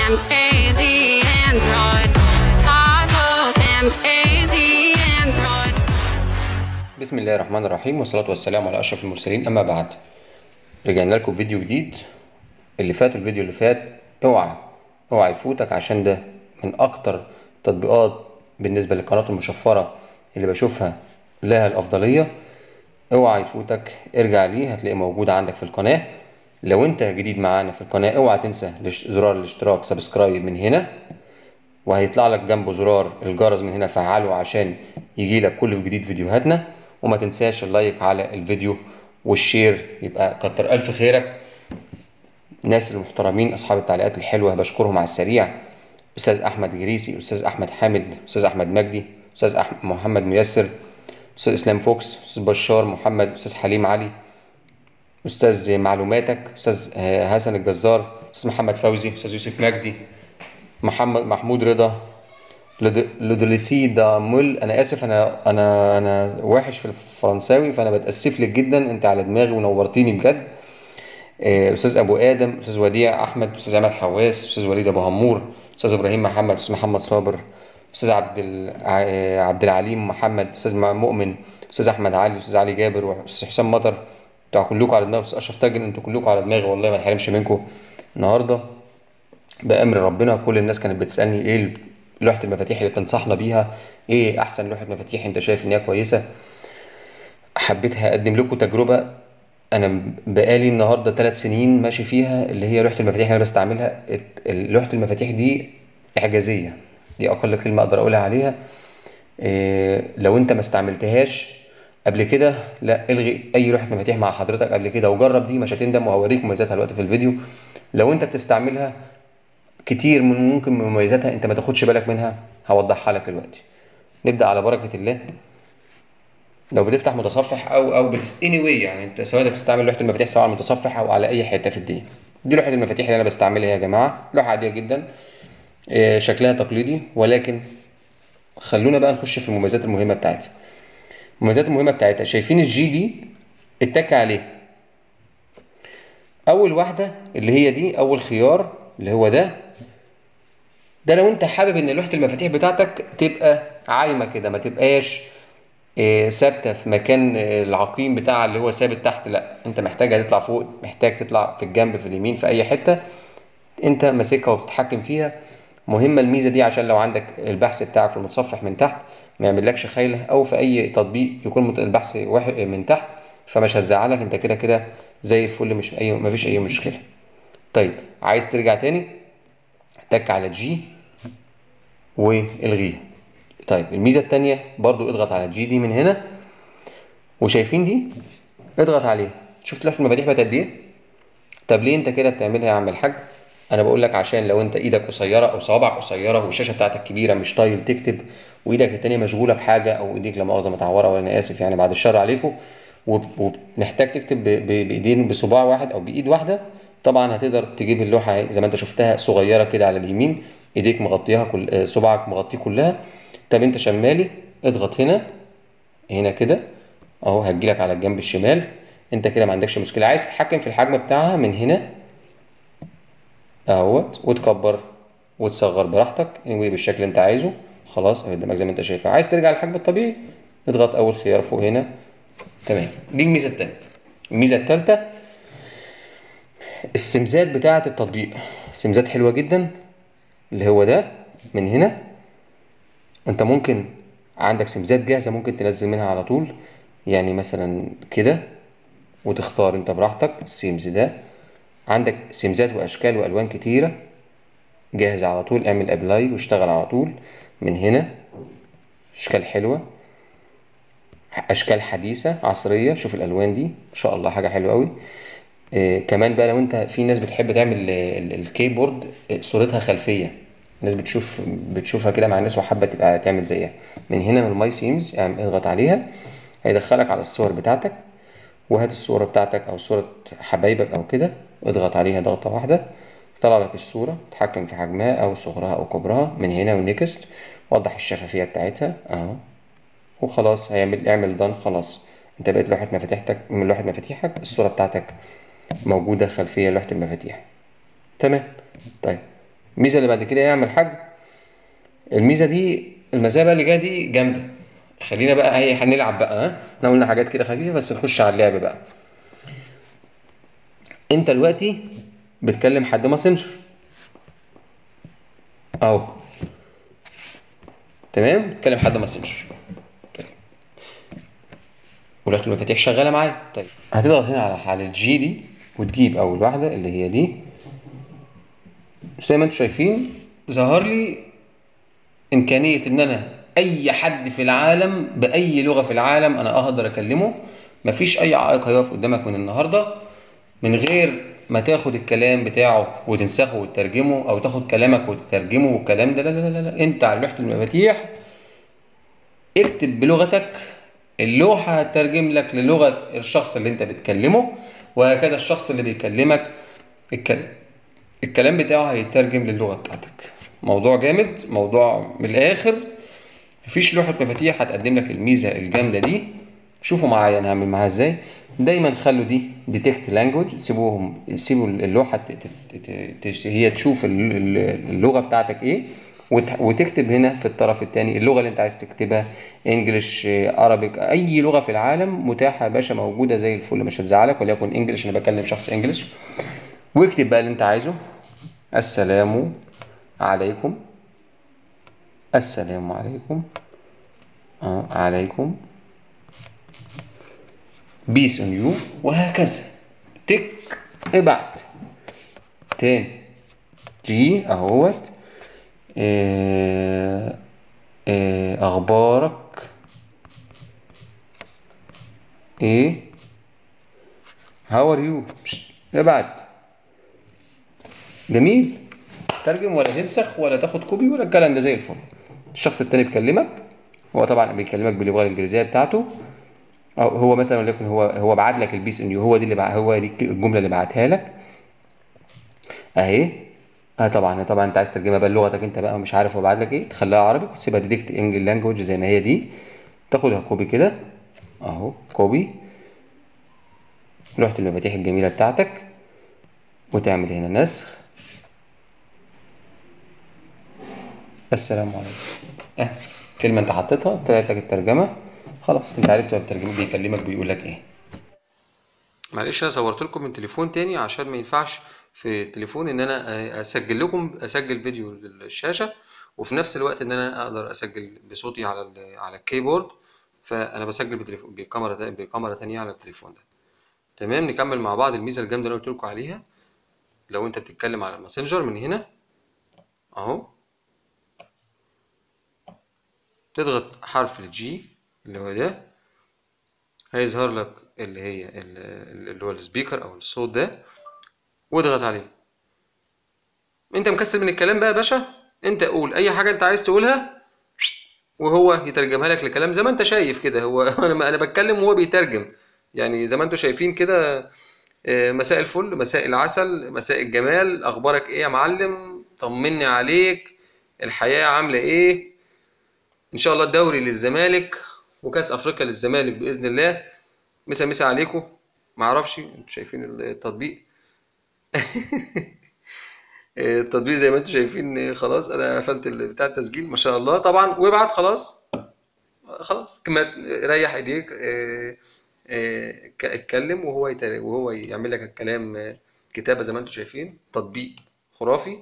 and AZ Android. iPhone and AZ Android. بسم الله الرحمن الرحيم، والصلاة والسلام على أشرف المرسلين. أما بعد، رجعنا لكم فيديو جديد. الفيديو اللي فات اوعى يفوتك، عشان ده من أكتر تطبيقات بالنسبة للقناة المشفرة اللي بشوفها لها الأفضلية. اوعى يفوتك، ارجع ليه، هتلاقيه موجود عندك في القناة. لو انت جديد معانا في القناة، اوعى تنسى زرار الاشتراك، سبسكرايب من هنا، وهيطلع لك جنبه زرار الجرس من هنا، فعله عشان يجيلك كل جديد فيديوهاتنا. وما تنساش اللايك على الفيديو والشير، يبقى كتر ألف خيرك. الناس المحترمين أصحاب التعليقات الحلوة بشكرهم على السريع: أستاذ أحمد جريسي، أستاذ أحمد حامد، أستاذ أحمد مجدي، أستاذ محمد ميسر، أستاذ إسلام فوكس، أستاذ بشار محمد، أستاذ حليم علي، أستاذ معلوماتك، أستاذ حسن الجزار، أستاذ محمد فوزي، أستاذ يوسف مجدي، محمود رضا، لودوليسي دا مول. انا اسف، انا وحش في الفرنساوي، فانا بتاسف لك جدا، انت على دماغي ونورتيني بجد. استاذ ابو ادم، استاذ وديع احمد، استاذ عماد حواس، استاذ وليد ابو همور، استاذ ابراهيم محمد، استاذ محمد صابر، استاذ عبد العليم محمد، استاذ مؤمن، استاذ احمد علي، استاذ علي جابر، واستاذ حسام مطر. انتوا كلكم على دماغي. استاذ اشرف تاجر، انتوا كلكم على دماغي والله، ما اتحرمش منكم. النهارده بأمر ربنا كل الناس كانت بتسألني ايه لوحة المفاتيح اللي بتنصحنا بيها، ايه احسن لوحة مفاتيح انت شايف ان هي كويسة. حبيتها اقدم لكم تجربة انا بقالي النهاردة 3 سنين ماشي فيها، اللي هي لوحة المفاتيح اللي انا بستعملها. لوحة المفاتيح دي اعجازية، دي اقل كلمة اقدر اقولها عليها. لو انت ما استعملتهاش قبل كده، لا الغي اي لوحة مفاتيح مع حضرتك قبل كده وجرب دي، مش هتندم، وهوريك مميزاتها دلوقتي في الفيديو. لو انت بتستعملها كتير ممكن من مميزاتها انت ما تاخدش بالك منها، هوضحها لك دلوقتي. نبدا على بركه الله. لو بتفتح متصفح او anyway، يعني انت سواء بتستعمل لوحه المفاتيح سواء على المتصفح او على اي حته في الدنيا، دي لوحه المفاتيح اللي انا بستعملها يا جماعه. لوحه عاديه جدا، شكلها تقليدي، ولكن خلونا بقى نخش في المميزات المهمه بتاعتها. المميزات المهمه بتاعتها، شايفين الجي دي؟ اتك عليه. اول واحده اللي هي دي، اول خيار اللي هو ده لو انت حابب ان لوحة المفاتيح بتاعتك تبقى عايمة كده، ما تبقاش ثابتة في مكان العقيم بتاعها اللي هو ثابت تحت. لا، انت محتاجها تطلع فوق، محتاج تطلع في الجنب، في اليمين، في اي حتة انت ماسكها وبتتحكم فيها. مهمة الميزة دي عشان لو عندك البحث بتاعك في المتصفح من تحت ما يعملكش خيلة، او في اي تطبيق يكون البحث من تحت، فمش هتزعلك، انت كده كده زي الفل، مفيش اي مشكلة. طيب، عايز ترجع تاني، تك على جي والغيها. طيب، الميزه الثانيه برضو، اضغط على جي دي من هنا، وشايفين دي؟ اضغط عليها. شفت لوحه المفاتيح بقت قد ايه؟ طب ليه انت كده بتعملها يا عم الحاج؟ انا بقول لك عشان لو انت ايدك قصيره او صوابعك قصيره والشاشه بتاعتك كبيره، مش طايل تكتب، وايدك الثانيه مشغوله بحاجه، او ايديك لا مؤاخذه متعوره، وانا اسف يعني بعد الشر عليكم، ومحتاج تكتب بايدين، بصباع واحد او بايد واحده، طبعا هتقدر تجيب اللوحه زي ما انت شفتها صغيره كده على اليمين، ايديك مغطيها صباعك مغطيه كلها. طب انت شمالي، اضغط هنا كده اهو، هتجيلك على الجنب الشمال. انت كده ما عندكش مشكله. عايز تتحكم في الحجم بتاعها من هنا اهوت، وتكبر وتصغر براحتك بالشكل اللي انت عايزه. خلاص قدامك زي ما انت شايفها. عايز ترجع للحجم الطبيعي، اضغط اول خيار فوق هنا. تمام، دي الميزه الثانيه. الميزه الثالثه، السمزات بتاعه التطبيق. سمزات حلوه جدا، اللي هو ده من هنا. انت ممكن عندك سمزات جاهزه ممكن تنزل منها على طول، يعني مثلا كده، وتختار انت براحتك السيمز ده. عندك سيمزات واشكال والوان كتيره جاهزه على طول، اعمل ابلاي واشتغل على طول من هنا. اشكال حلوه، اشكال حديثه عصريه، شوف الالوان دي ما شاء الله، حاجه حلوه قوي. كمان بقى لو انت في ناس بتحب تعمل الكيبورد صورتها خلفيه، الناس بتشوفها كده مع الناس وحابه تبقى تعمل زيها، من هنا من ماي سيمز اضغط عليها، هيدخلك على الصور بتاعتك، وهات الصورة بتاعتك أو صورة حبايبك أو كده، اضغط عليها ضغطة واحدة، طلع لك الصورة، تحكم في حجمها أو صغرها أو كبرها من هنا، ونكست، وضح الشفافية بتاعتها أهو، وخلاص اعمل دان. خلاص أنت بقيت من لوحة مفاتيحك الصورة بتاعتك موجودة خلفية لوحة المفاتيح. تمام. طيب، الميزه اللي بعد كده يعمل حاج، الميزه دي المزايا بقى اللي جايه دي جامده. خلينا بقى ايه هنلعب بقى. ها احنا قلنا حاجات كده خفيفه بس نخش على اللعب بقى. انت دلوقتي بتكلم حد ماسنجر اهو، تمام، بتكلم حد ماسنجر. طيب ولوحة المفاتيح شغاله معايا. طيب هتضغط هنا على الجي دي وتجيب اول واحده اللي هي دي. زي ما انتم شايفين ظهر لي امكانيه ان انا اي حد في العالم باي لغه في العالم انا اقدر اكلمه. مفيش اي عائق هيقف قدامك من النهارده من غير ما تاخد الكلام بتاعه وتنسخه وتترجمه، او تاخد كلامك وتترجمه والكلام ده. لا لا لا لا، انت على لوحه المفاتيح اكتب بلغتك، اللوحه هتترجم لك للغه الشخص اللي انت بتكلمه، وهكذا الشخص اللي بيكلمك الكلام بتاعه هيترجم للغه بتاعتك. موضوع جامد، موضوع من الاخر. مفيش لوحه مفاتيح هتقدم لك الميزه الجامده دي. شوفوا معايا انا هعمل معاها ازاي. دايما خلوا دي ديتكت لانجوج، سيبوا اللوحه هي تشوف اللغه بتاعتك ايه، وتكتب هنا في الطرف الثاني اللغه اللي انت عايز تكتبها، انجلش، عربيك، اي لغه في العالم متاحه يا باشا، موجوده زي الفل، مش هتزعلك. وليكن انجلش، انا بكلم شخص انجلش. واكتب بقى اللي انت عايزه. السلام عليكم، السلام عليكم، عليكم، بيس اون يو، وهكذا. تك، ابعت تاني. جي اهوت، اخبارك ايه، هاو ار يو، ابعت. جميل. ترجم ولا تنسخ ولا تاخد كوبي ولا الكلام ده، زي الفل. الشخص التاني بيكلمك، هو طبعا بيكلمك باللغه الانجليزيه بتاعته. هو مثلا وليكن هو بعت لك البيس ان يو، هو دي الجمله اللي بعتها لك اهي. طبعا انت عايز ترجمها بقى لغتك انت بقى ومش عارف هو بعت لك ايه، تخليها عربي وتسيبها ديتكت انجل لانجوج زي ما هي دي. تاخدها كوبي كده اهو، كوبي لوحه المفاتيح الجميله بتاعتك، وتعمل هنا نسخ. السلام عليكم. كلمه انت حطيتها طلعت لك الترجمه، خلاص انت عرفت هو بيكلمك بيقول لك ايه. معلش انا صورت لكم من تليفون تاني عشان ما ينفعش في التليفون ان انا اسجل فيديو للشاشه، وفي نفس الوقت ان انا اقدر اسجل بصوتي على الكيبورد. فانا بسجل بتليفون بكاميرا تانية على التليفون ده. تمام، نكمل مع بعض الميزه الجامده اللي قلت لكم عليها. لو انت بتتكلم على الماسنجر من هنا اهو، تضغط حرف الجي اللي هو ده، هيظهر لك اللي هو السبيكر او الصوت ده، واضغط عليه. انت مكسل من الكلام بقى يا باشا، انت قول اي حاجه انت عايز تقولها وهو يترجمها لك لكلام زي ما انت شايف كده. هو انا بتكلم وهو بيترجم، يعني زي ما انتم شايفين كده. مساء الفل، مساء العسل، مساء الجمال، اخبارك ايه يا معلم، طمني عليك، الحياه عامله ايه، ان شاء الله الدوري للزمالك وكاس افريقيا للزمالك باذن الله، مسا عليكم. معرفش انتوا شايفين التطبيق التطبيق زي ما انتم شايفين. خلاص انا قفلت بتاع التسجيل ما شاء الله طبعا، وابعت. خلاص كما ريح ايديك، اتكلم وهو يعمل لك الكلام كتابه زي ما انتم شايفين. تطبيق خرافي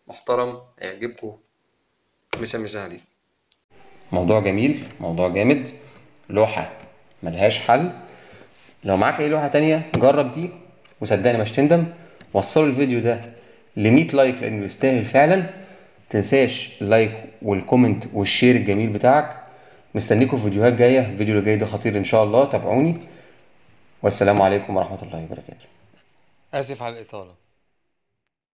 محترم هيعجبكم. مسا عليك. موضوع جميل، موضوع جامد، لوحه ملهاش حل. لو معاك اي لوحه تانية جرب دي وصدقني مش تندم. وصلوا الفيديو ده ل100 لايك لانه يستاهل فعلا. متنساش اللايك والكومنت والشير الجميل بتاعك. مستنيكم في فيديوهات جايه. الفيديو اللي جاي ده خطير ان شاء الله، تابعوني. والسلام عليكم ورحمه الله وبركاته. اسف على الاطاله.